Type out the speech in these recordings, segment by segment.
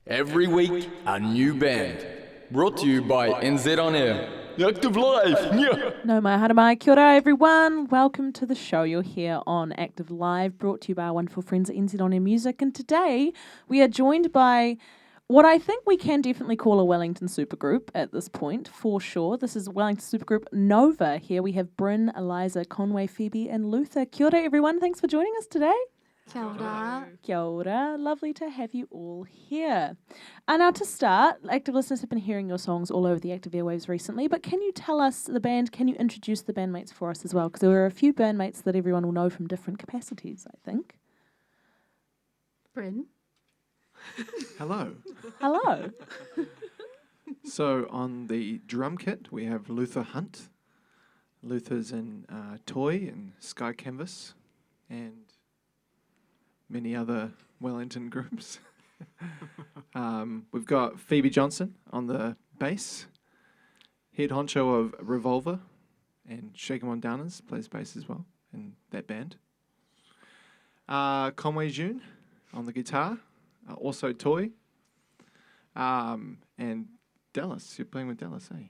Every week, a new band. Brought to you by NZ On Air. Active Live! Yeah. No mai hara mai, kia ora everyone. Welcome to the show. You're here on Active Live, brought to you by our wonderful friends at NZ On Air Music. And today we are joined by what I think we can definitely call a Wellington supergroup at this point, for sure. This is Wellington supergroup Nova. Here we have Bryn, Eliza, Conway, Phoebe and Luther. Kia ora everyone. Thanks for joining us today. Kia ora. Kia ora. Lovely to have you all here. And now to start, active listeners have been hearing your songs all over the active airwaves recently, but can you tell us the band, can you introduce the bandmates for us as well? Because there are a few bandmates that everyone will know from different capacities, I think. Bryn. Hello. Hello. So on the drum kit, we have Luther Hunt. Luther's in Toy and Sky Canvas and many other Wellington groups. We've got Phoebe Johnson on the bass, head honcho of Revolver, and Shaker Mondanas plays bass as well in that band. Conway June on the guitar, also Toy, and Dallas. You're playing with Dallas, eh?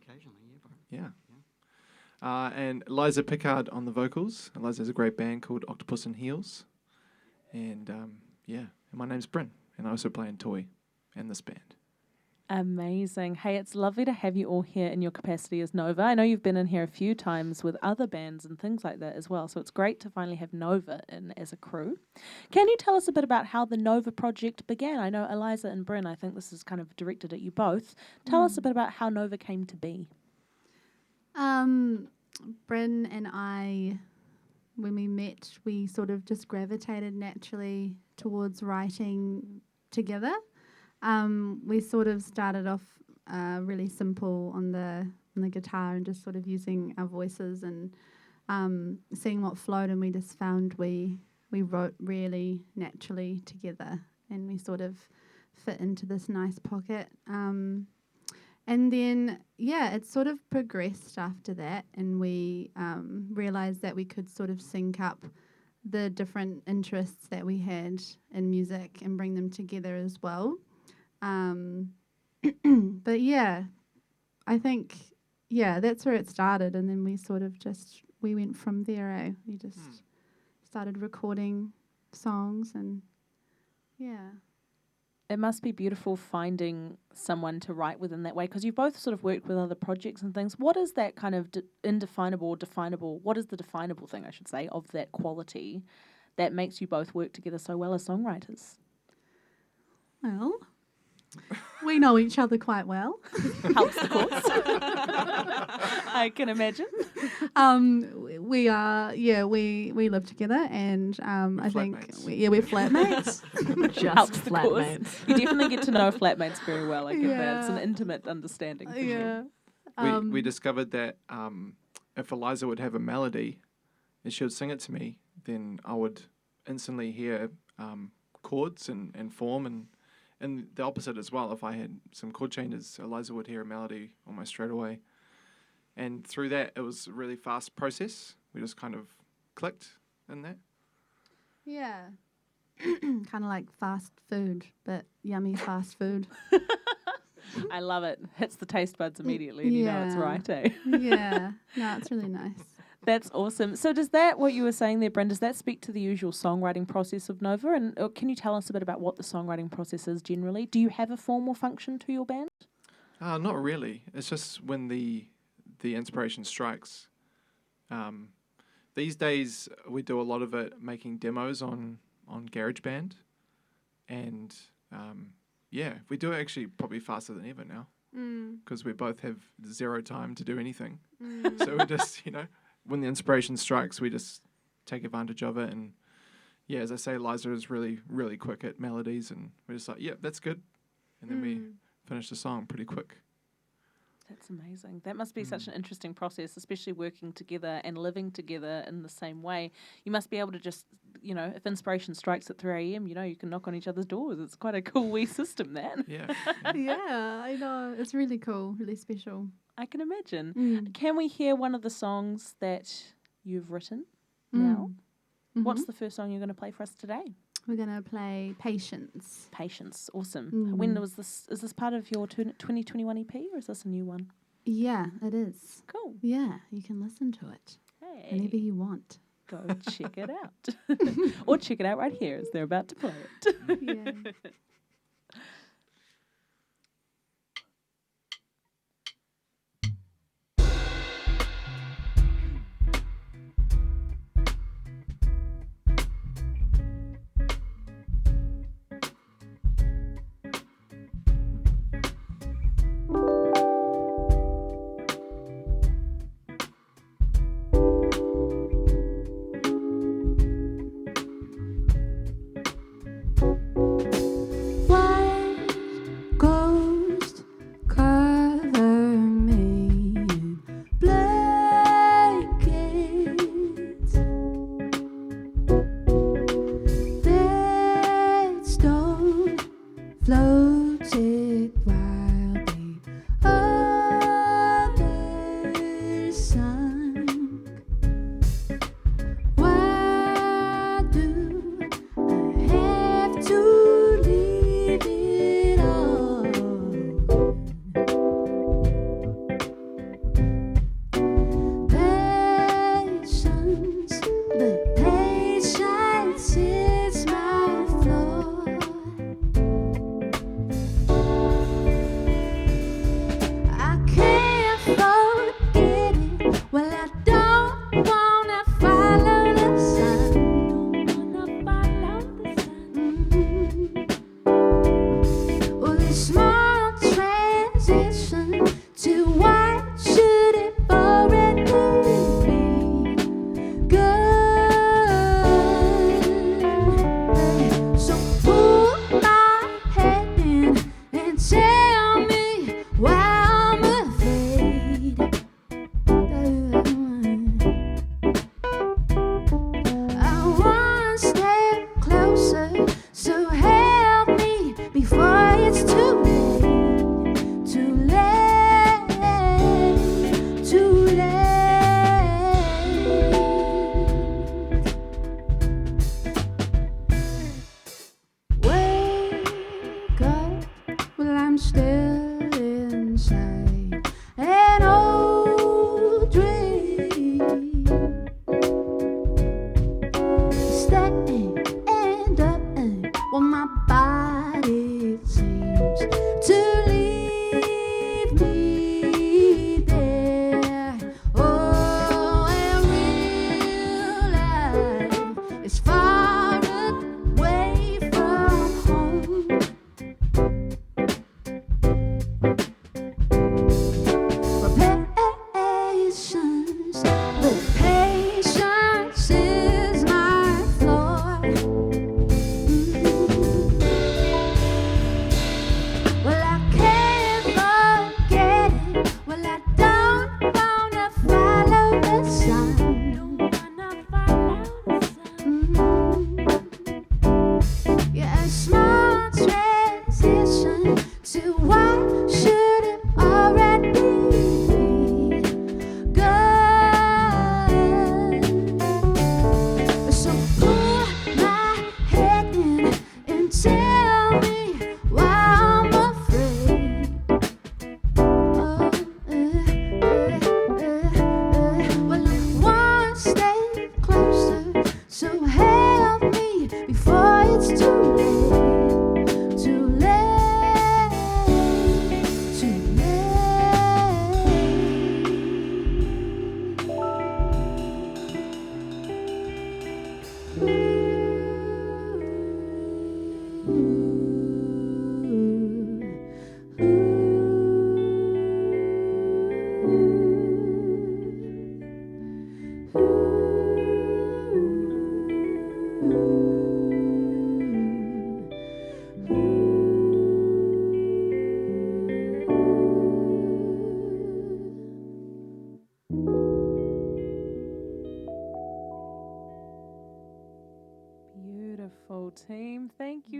Occasionally, yeah, bro. Yeah. And Eliza Pickard on the vocals. Eliza has a great band called Octopus and Heels. And and my name's Bryn, and I also play in Toy and this band. Amazing. Hey, it's lovely to have you all here in your capacity as Nova. I know you've been in here a few times with other bands and things like that as well, so it's great to finally have Nova in as a crew. Can you tell us a bit about how the Nova project began? I know Eliza and Bryn, I think this is kind of directed at you both. Tell us a bit about how Nova came to be. Bryn and I, when we met, we sort of just gravitated naturally towards writing together. We sort of started off really simple on the guitar and just sort of using our voices and seeing what flowed, and we just found we wrote really naturally together, and we sort of fit into this nice pocket. And then, it sort of progressed after that, and we realised that we could sort of sync up the different interests that we had in music and bring them together as well. But I think, that's where it started, and then we sort of we went from there, eh? We just started recording songs, and It must be beautiful finding someone to write with in that way, because you've both sort of worked with other projects and things. What is that kind of indefinable or definable, what is the definable thing, I should say, of that quality that makes you both work together so well as songwriters? Well, we know each other quite well. Helps, of course. I can imagine. We are, we live together, and I think we're flatmates. Just flatmates. You definitely get to know flatmates very well. I get that. It's an intimate understanding. For sure. We discovered that if Eliza would have a melody and she would sing it to me, then I would instantly hear chords and form, and the opposite as well. If I had some chord changes, Eliza would hear a melody almost straight away. And through that, it was a really fast process. We just kind of clicked in that. Yeah. Kind of like fast food, but yummy fast food. I love it. Hits the taste buds immediately, and you know it's right, eh? Yeah. No, it's really nice. That's awesome. So does that, what you were saying there, Bryn, does that speak to the usual songwriting process of Nova? And can you tell us a bit about what the songwriting process is generally? Do you have a formal function to your band? Not really. It's just when the inspiration strikes. These days, we do a lot of it making demos on GarageBand. And, we do it actually probably faster than ever now. Because we both have zero time to do anything. So we just, when the inspiration strikes, we just take advantage of it. And as I say, Eliza is really, really quick at melodies, and we're just like, that's good. And then we finish the song pretty quick. That's amazing. That must be such an interesting process, especially working together and living together in the same way. You must be able to just, if inspiration strikes at 3 a.m, you can knock on each other's doors. It's quite a cool wee system, that. Yeah. Yeah, I know. It's really cool, really special. I can imagine. Can we hear one of the songs that you've written now? Mm-hmm. What's the first song you're going to play for us today? We're going to play Patience. Patience, awesome. When was this? Is this part of your 2021 EP or is this a new one? Yeah, it is. Cool. Yeah, you can listen to it whenever you want. Go check it out. Or check it out right here as they're about to play it. Yeah.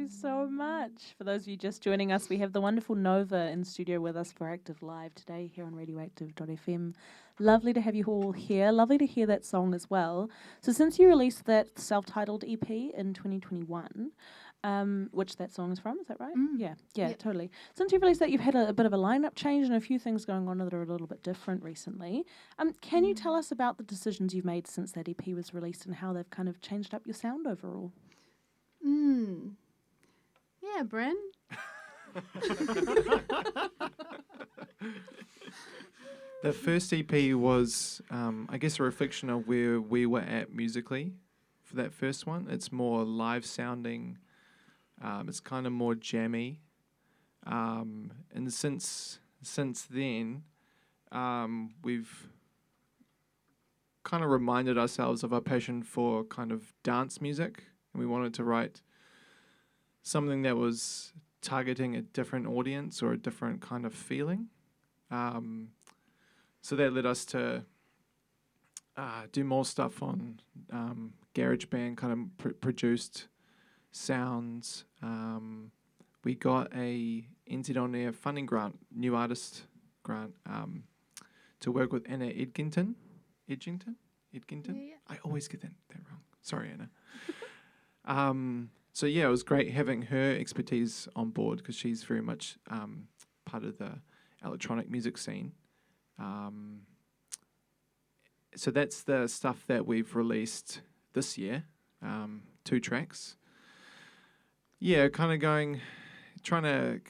you so much. For those of you just joining us, we have the wonderful Nova in studio with us for Active Live today here on radioactive.fm. Lovely to have you all here. Lovely to hear that song as well. So since you released that self-titled EP in 2021, which that song is from, is that right? Yeah, Yep. totally. Since you've released that, you've had a bit of a lineup change and a few things going on that are a little bit different recently. Can you tell us about the decisions you've made since that EP was released and how they've kind of changed up your sound overall? Yeah, Bryn. The first EP was, I guess, a reflection of where we were at musically for that first one. It's more live sounding. It's kind of more jammy. And since then, we've kind of reminded ourselves of our passion for kind of dance music. And we wanted to write something that was targeting a different audience or a different kind of feeling. So that led us to do more stuff on GarageBand, kind of produced sounds. We got a NZDT funding grant, new artist grant, to work with Anna Edgington. Yeah. I always get that wrong. Sorry, Anna. So yeah, it was great having her expertise on board because she's very much part of the electronic music scene. So that's the stuff that we've released this year, 2 tracks. Yeah, kind of trying to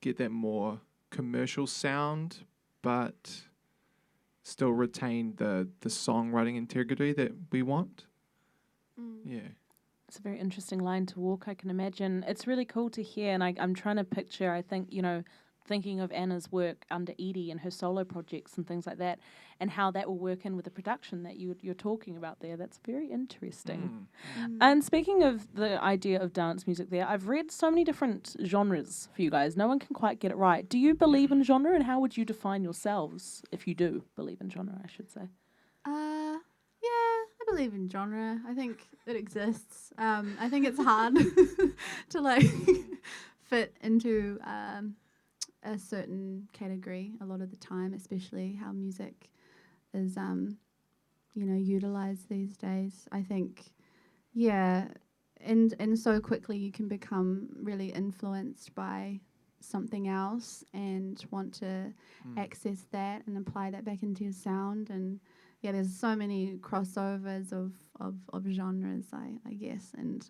get that more commercial sound, but still retain the songwriting integrity that we want. Yeah. It's a very interesting line to walk, I can imagine. It's really cool to hear, and I'm trying to picture, I think, thinking of Anna's work under Edie and her solo projects and things like that, and how that will work in with the production that you're talking about there. That's very interesting. And speaking of the idea of dance music there, I've read so many different genres for you guys. No one can quite get it right. Do you believe in genre, and how would you define yourselves if you do believe in genre, I should say? I believe in genre. I think it exists. I think it's hard to fit into a certain category a lot of the time, especially how music is utilized these days. I think and so quickly you can become really influenced by something else and want to access that and apply that back into your sound. And there's so many crossovers of genres, I guess. And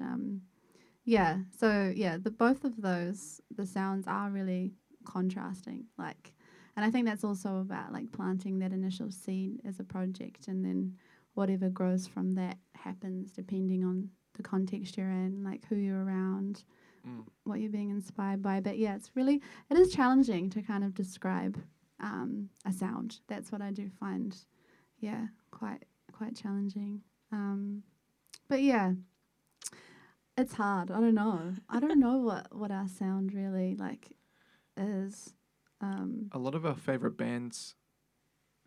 both of those, the sounds are really contrasting. And I think that's also about planting that initial seed as a project, and then whatever grows from that happens depending on the context you're in, who you're around, what you're being inspired by. But it is challenging to kind of describe a sound. That's what I do find. Quite challenging. But it's hard. I don't know what our sound really is. A lot of our favorite bands,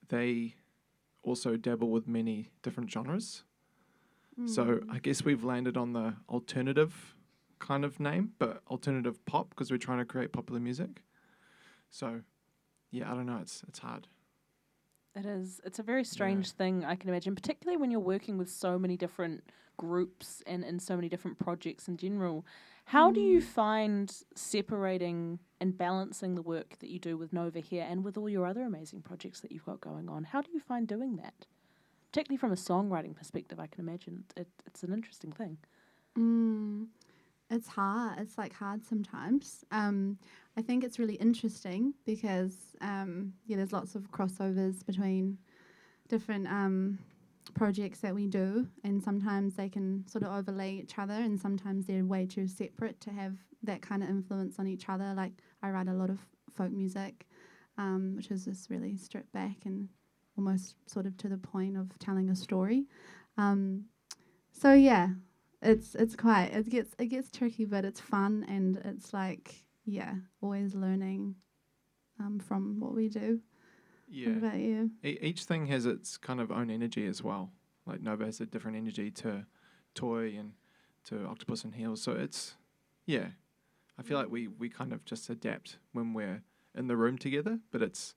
they also dabble with many different genres. So I guess we've landed on the alternative kind of name, but alternative pop, because we're trying to create popular music. So I don't know. It's hard. It is. It's a very strange thing, I can imagine, particularly when you're working with so many different groups and so many different projects in general. How do you find separating and balancing the work that you do with Nova here and with all your other amazing projects that you've got going on? How do you find doing that? Particularly from a songwriting perspective, I can imagine. It's an interesting thing. It's hard. It's hard sometimes. I think it's really interesting because there's lots of crossovers between different projects that we do, and sometimes they can sort of overlay each other, and sometimes they're way too separate to have that kind of influence on each other. I write a lot of folk music, which is just really stripped back and almost sort of to the point of telling a story. It gets tricky, but it's fun, and it's always learning from what we do. Yeah. What about you? Each thing has its kind of own energy as well. Nova has a different energy to Toy, and to Octopus and Heels. So it's, yeah, I feel like we kind of just adapt when we're in the room together, but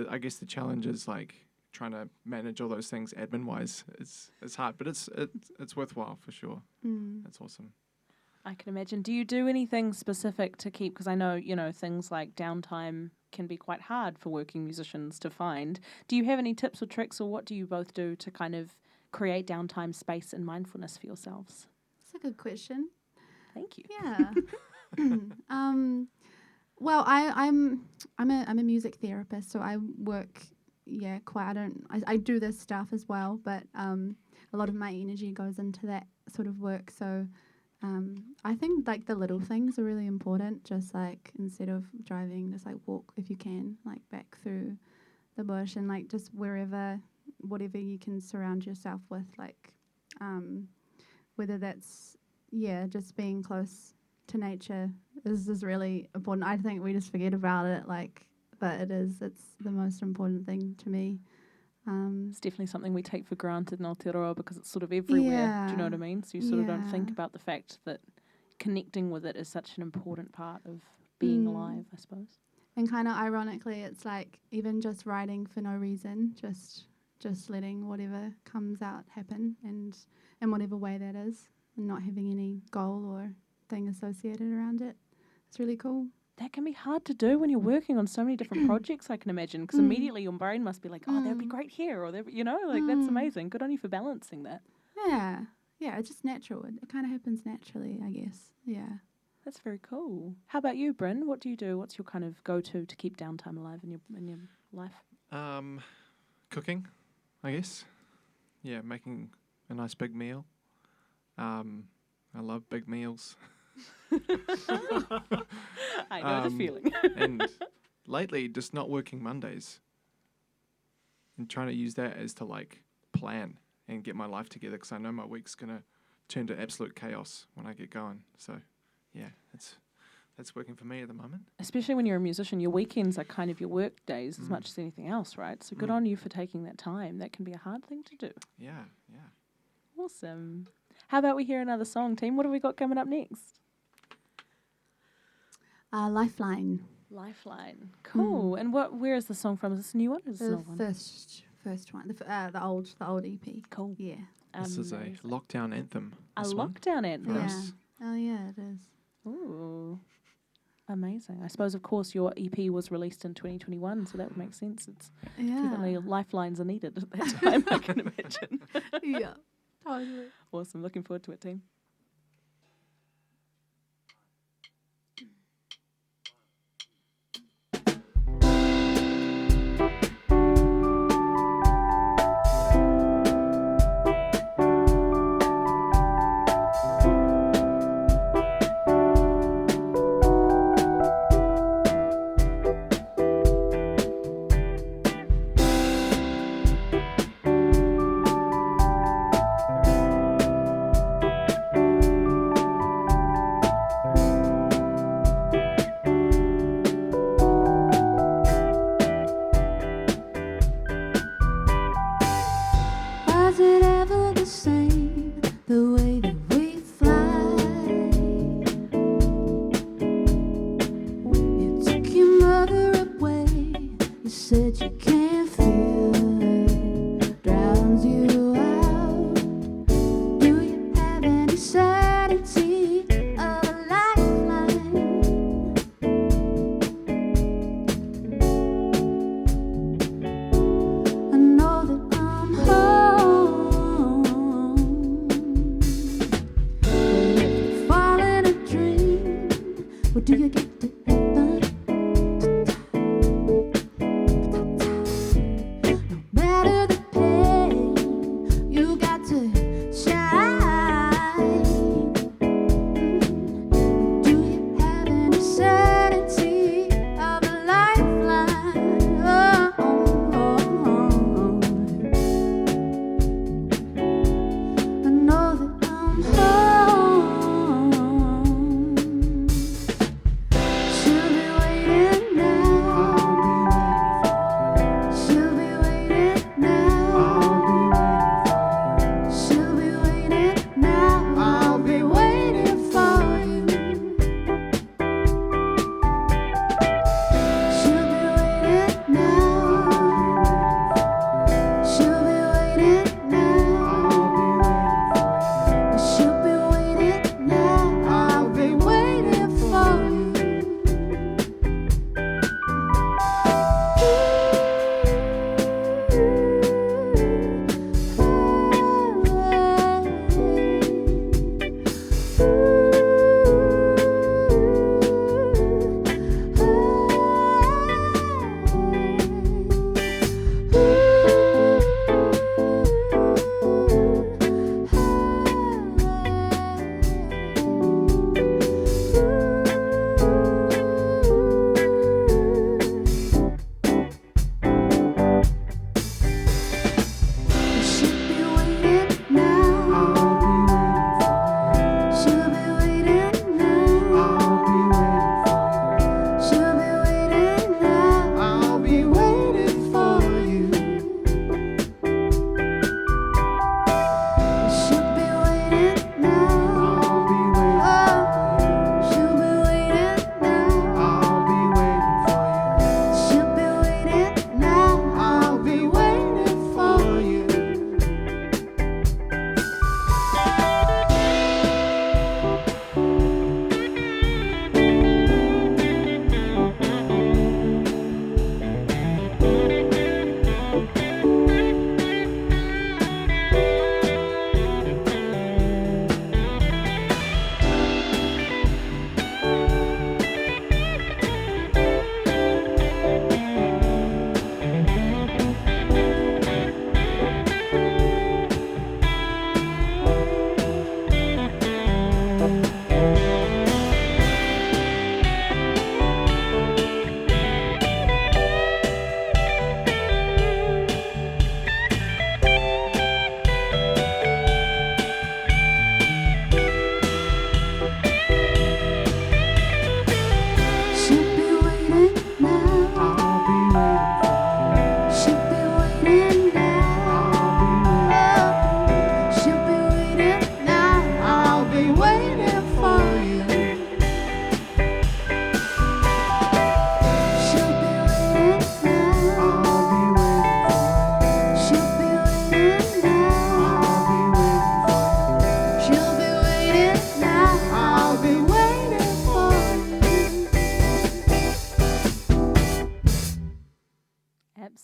I guess the challenge is like trying to manage all those things admin-wise. It's hard, but it's worthwhile for sure. That's awesome. I can imagine. Do you do anything specific to keep, because I know, things like downtime can be quite hard for working musicians to find. Do you have any tips or tricks, or what do you both do to kind of create downtime, space and mindfulness for yourselves? That's a good question. Thank you. Yeah. Well, I'm a music therapist, so I work I do this stuff as well, but a lot of my energy goes into that sort of work. So I think like the little things are really important. Just like instead of driving, just like walk if you can, like back through the bush, and like just whatever you can surround yourself with, like whether that's just being close to nature is really important. I think we just forget about it, but it's the most important thing to me. It's definitely something we take for granted in Aotearoa because it's sort of everywhere. Do you know what I mean? So you sort of don't think about the fact that connecting with it is such an important part of being alive, I suppose. And kind of ironically, it's like even just writing for no reason, just letting whatever comes out happen, and in whatever way that is, and not having any goal or thing associated around it. It's really cool. That can be hard to do when you're working on so many different projects, I can imagine, because immediately your brain must be like, oh, that'd be great here, or that's amazing. Good on you for balancing that. Yeah, it's just natural. It kind of happens naturally, I guess. Yeah. That's very cool. How about you, Bryn? What do you do? What's your kind of go-to to keep downtime alive in your life? Cooking, I guess. Yeah, making a nice big meal. I love big meals. I know the feeling. And lately, just not working Mondays and trying to use that as to like plan and get my life together, because I know my week's gonna turn to absolute chaos when I get going. So, yeah, that's working for me at the moment. Especially when you're a musician, your weekends are kind of your work days as much as anything else, right? So good on you for taking that time. That can be a hard thing to do. Yeah. Awesome. How about we hear another song, team? What have we got coming up next? Lifeline. Lifeline. Cool. And where is the song from? Is this a new one? Or is this an The old one? first one. The old EP. Cool. Yeah. This is a lockdown anthem. A this one. lockdown anthem. Yeah. Oh yeah, it is. Ooh. Amazing. I suppose, of course, your EP was released in 2021, so that would make sense. It's definitely lifelines are needed at that time, I can imagine. Yeah, totally. Awesome. Looking forward to it, team.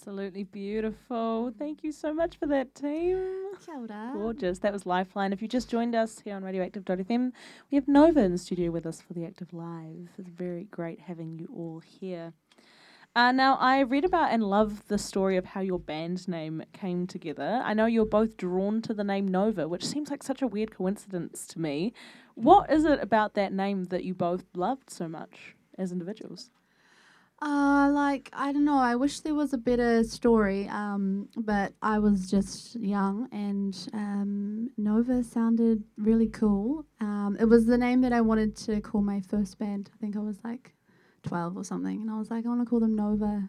Absolutely beautiful. Thank you so much for that, team. Kia ora. Gorgeous. That was Lifeline. If you just joined us here on Radioactive.fm, we have Nova in the studio with us for the Active Live. It's very great having you all here. Now, I read about and love the story of how your band name came together. I know you're both drawn to the name Nova, which seems like such a weird coincidence to me. What is it about that name that you both loved so much as individuals? I don't know. I wish there was a better story, but I was just young and Nova sounded really cool. It was the name that I wanted to call my first band. I think I was like 12 or something, and I was like, I want to call them Nova.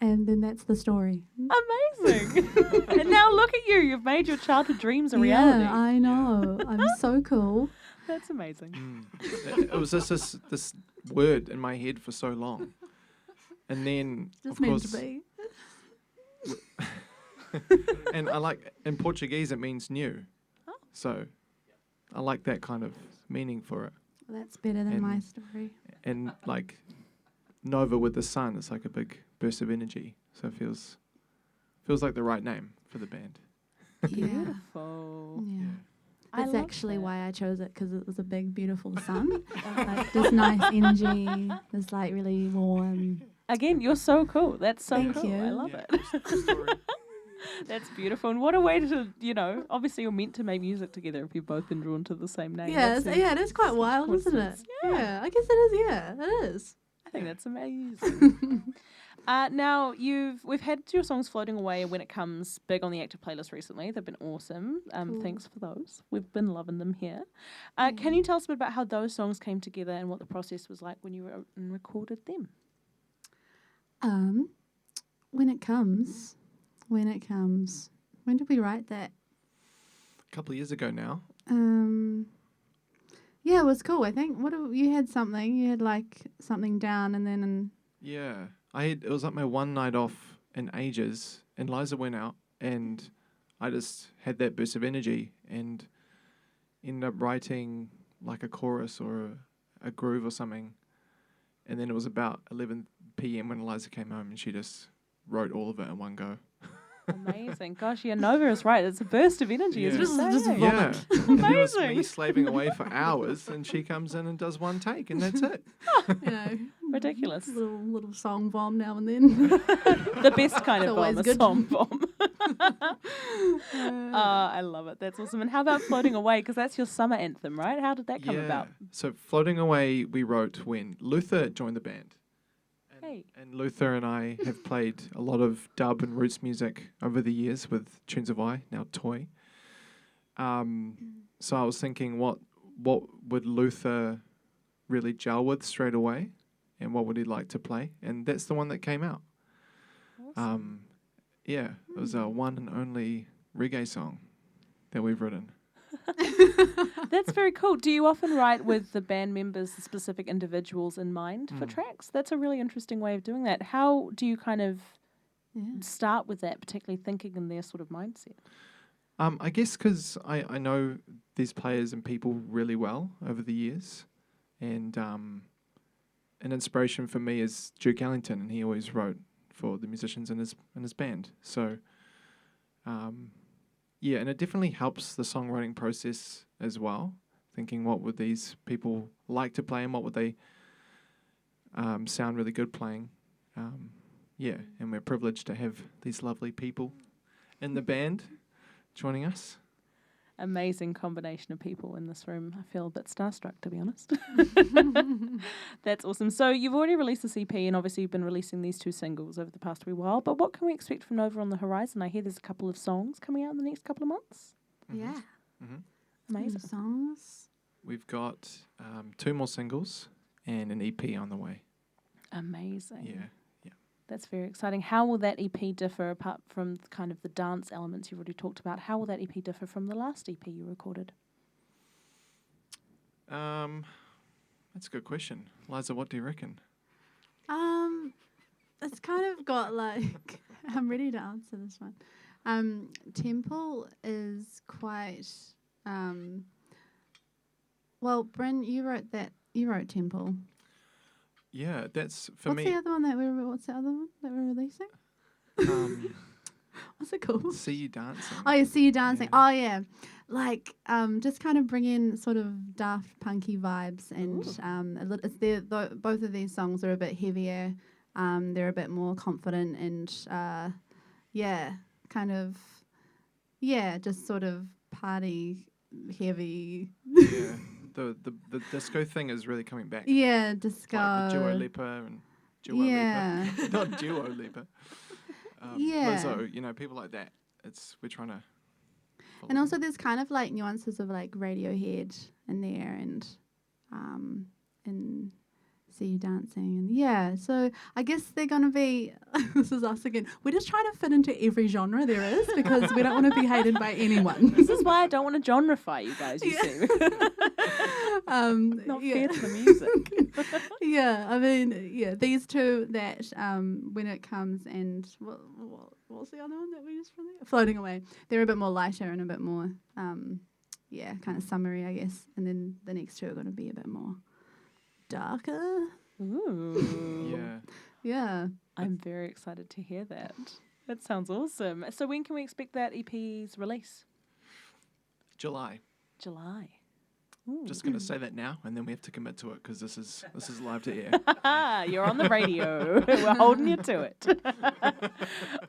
And then that's the story. Amazing. And now look at you. You've made your childhood dreams a reality. Yeah, I know. I'm so cool. That's amazing. It was just this word in my head for so long. And then, Just of meant course, to be. and I like, in Portuguese, it means new. Oh. So I like that kind of meaning for it. Well, that's better than And- my story. And like Nova with the sun, it's like a big burst of energy. So it feels like the right name for the band. Yeah. Beautiful. Yeah. I That's love actually that. why I chose it, because it was a big, beautiful sun. Like this nice energy. This like really warm. Again, you're so cool. That's so Thank cool. you. I love Yeah, it. it's the story. That's beautiful. And what a way to, obviously you're meant to make music together if you've both been drawn to the same name. Yeah, That's that's quite such wild, isn't it? coincidence. Yeah. I guess it is. Yeah, it is. I think that's amazing. Now we've had your songs floating away when it comes big on the active playlist recently. They've been awesome. Cool. Thanks for those. We've been loving them here. Can you tell us a bit about how those songs came together and what the process was like when you wrote and recorded them? When it comes. When did we write that? A couple of years ago now. Yeah, it was cool. I think you had something. You had like something down, and then Yeah. It was like my one night off in ages, and Liza went out, and I just had that burst of energy and ended up writing like a chorus or a groove or something. And then it was about 11 p.m. when Eliza came home, and she just wrote all of it in one go. Amazing. Gosh, yeah, Nova is right. It's a burst of energy. It's Yeah. just Just saying. vomit. Yeah. And it was me Amazing. slaving away for hours, and she comes in and does one take, and that's it. you know, Ridiculous. little song bomb now and then. The best kind It's of always bomb, a good. song bomb. I love it. That's awesome. And how about Floating Away? Because that's your summer anthem, right? How did that come about? So Floating Away we wrote when Luther joined the band. Hey. And Luther and I have played a lot of dub and roots music over the years with Tunes of I, now Toy. So I was thinking what would Luther really gel with straight away, and what would he like to play? And that's the one that came out. Awesome. Yeah, it was a one and only reggae song that we've written. That's very cool. Do you often write with the band members, the specific individuals in mind for tracks? That's a really interesting way of doing that. How do you kind of start with that, particularly thinking in their sort of mindset? I guess because I know these players and people really well over the years, and an inspiration for me is Duke Ellington, and he always wrote for the musicians in his band. So, yeah, and it definitely helps the songwriting process as well. Thinking what would these people like to play, and what would they sound really good playing. Yeah, and we're privileged to have these lovely people in the band joining us. Amazing combination of people in this room. I feel a bit starstruck, to be honest. That's awesome. So you've already released this EP, and obviously you've been releasing these 2 singles over the past wee while. But what can we expect from Nova on the horizon? I hear there's a couple of songs coming out in the next couple of months. Yeah. Amazing. Songs. We've got 2 more singles and an EP on the way. Amazing. Yeah. That's very exciting. How will that EP differ, apart from kind of the dance elements you've already talked about? How will that EP differ from the last EP you recorded? That's a good question. Liza, what do you reckon? It's kind of got like I'm ready to answer this one. Temple is quite well, Bryn, you wrote Temple. Yeah, that's for What's me. the other one that what's the other one that we're releasing? What's it called? See You Dancing. Oh, yeah, See You Dancing. Yeah. Oh, yeah. Like, just kind of bring in sort of daft punky vibes, and both of these songs are a bit heavier. They're a bit more confident and, just sort of party heavy. Yeah. The disco thing is really coming back. Yeah, disco. Like the Dua Lipa and Dua Yeah. Lipa. Not Dua Lipa. Yeah. Lizzo, people like that. We're trying to. And also there's kind of like nuances of like Radiohead in there, and See You Dancing, and yeah, so I guess they're gonna be this is us again. We're just trying to fit into every genre there is because we don't want to be hated by anyone. This is why I don't want to genreify you guys, you see. Not fair to the music. Yeah, I mean, yeah, these two that when it comes and what's the other one that we used from there? Floating Away. They're a bit more lighter and a bit more, kind of summery, I guess. And then the next two are going to be a bit more darker. Ooh. Yeah. Yeah. I'm very excited to hear that. That sounds awesome. So when can we expect that EP's release? July. July. Just going to say that now, and then we have to commit to it because this is live to air. You're on the radio. We're holding you to it.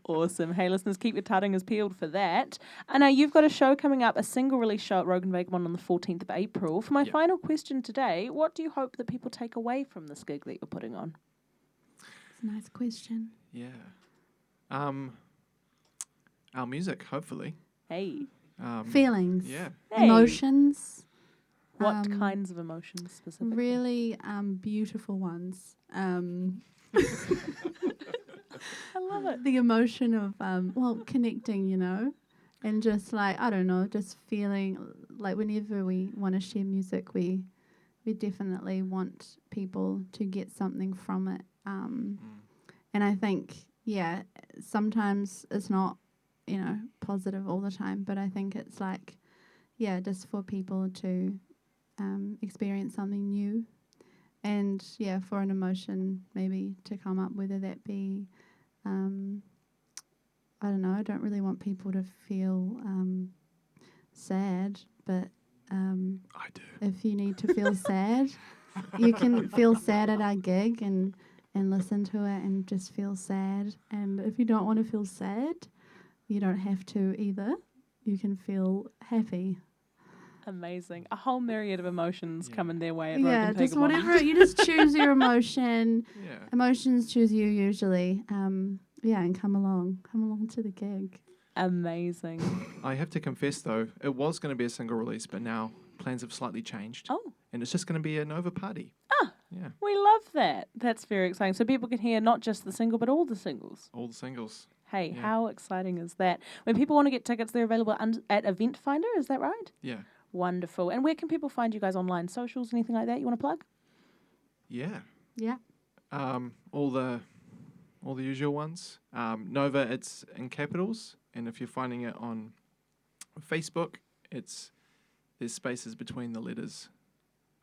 Awesome. Hey, listeners, keep your tarangas peeled for that. And now you've got a show coming up, a single release show at Rogan Vagabond on the 14th of April. For my final question today, what do you hope that people take away from this gig that you're putting on? It's a nice question. Yeah. Our music, hopefully. Hey. Feelings. Yeah. Hey. Emotions. What kinds of emotions specifically? Really beautiful ones. I love it. The emotion of, connecting, and just like, I don't know, just feeling like whenever we want to share music, we definitely want people to get something from it. And I think, sometimes it's not, positive all the time, but I think it's like, just for people to experience something new, and for an emotion maybe to come up, whether that be I don't know, I don't really want people to feel sad, but I do. if you need to feel sad, you can feel sad at our gig and listen to it and just feel sad. And if you don't want to feel sad, you don't have to either. You can feel happy. Amazing. A whole myriad of emotions coming their way at Yeah, Rogan just Vagabond. whatever. You just choose your emotion. Yeah. Emotions choose you usually. And come along to the gig. Amazing. I have to confess, though, it was going to be a single release, but now plans have slightly changed. Oh. And it's just going to be a Nova party. Yeah. We love that. That's very exciting. So people can hear not just the single, but all the singles. All the singles. Hey, Yeah. how exciting is that? When people want to get tickets, they're available at Event Finder, is that right? Yeah. Wonderful. And where can people find you guys online? Socials, anything like that you want to plug? Yeah. Yeah. All the usual ones. Nova, it's in capitals, and if you're finding it on Facebook, there's spaces between the letters.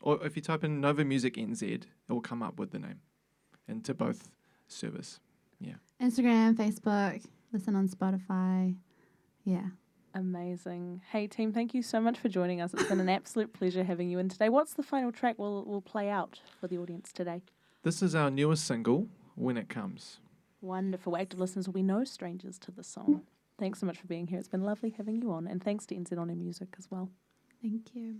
Or if you type in Nova Music NZ, it will come up with the name, and to both service. Yeah. Instagram, Facebook, listen on Spotify. Yeah. Amazing. Hey, team, thank you so much for joining us. It's been an absolute pleasure having you in today. What's the final track we'll play out for the audience today? This is our newest single, When It Comes. Wonderful. Active listeners will be no strangers to the song. Thanks so much for being here. It's been lovely having you on, and thanks to NZDT Music as well. Thank you.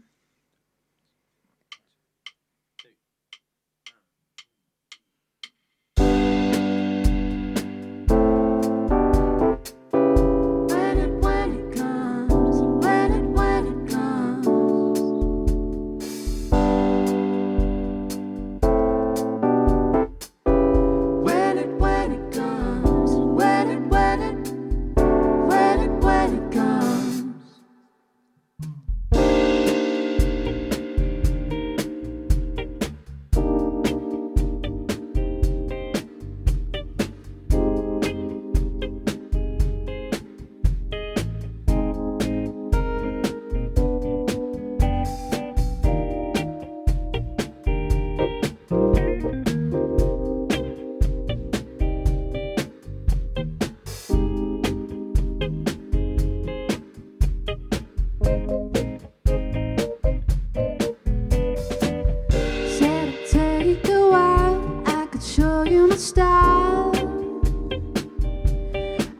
would stop.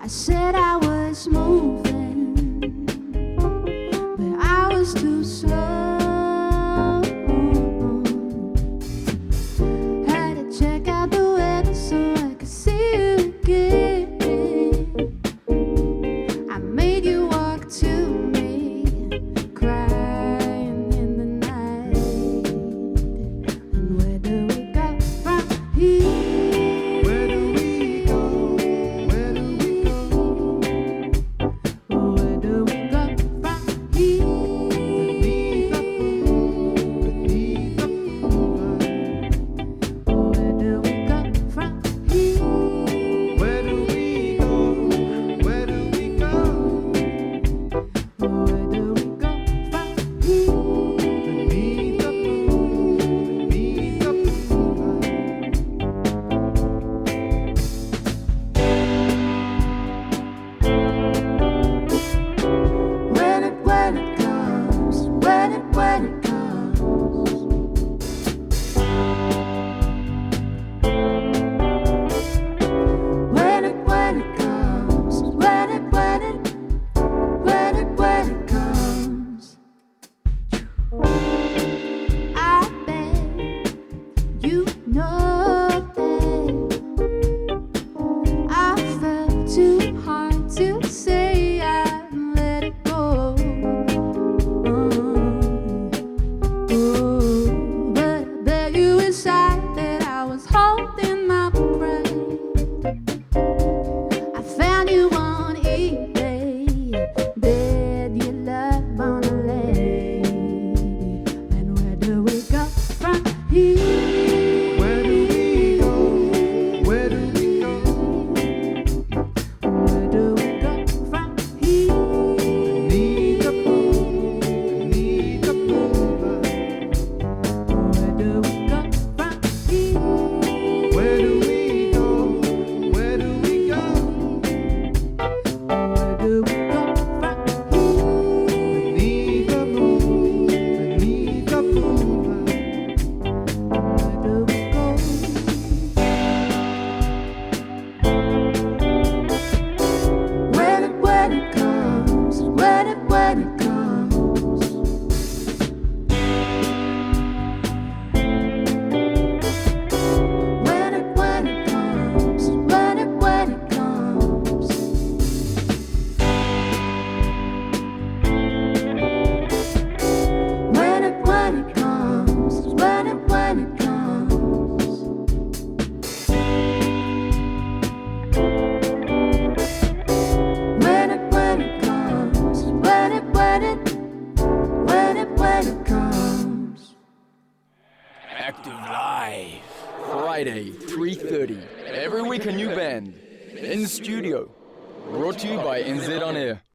I said I was moving, but I was too slow. Had to check out the weather so I could see you again. I made you walk to me, crying in the night. And where do we go from here? Where do we go? Where do we go? Where do we go from here? Beneath the moonlight. Where do we go from here? Where do we go? Where do we go? Where do we go from here? Beneath the moonlight. When it comes, when it comes. When it comes, when it comes. I bet you know that I felt too hard to say I'd let it go. But I bet you inside that I was holding my breath. I found you on eBay, bet your love on a lady. And where do we go from here? Where do we go? Where do we go? Where do we go from here? Beneath the moonlight. Where do we go from here? Where do we go? Where do we go? Where do we go from here? Beneath the moonlight. Where do we go? When it comes, when it comes. When it comes, when it comes. When it comes, when it comes. When it comes, when it comes. Active Live. Friday, 3:30. Every week a new band. In studio. Brought to you by NZ On Air.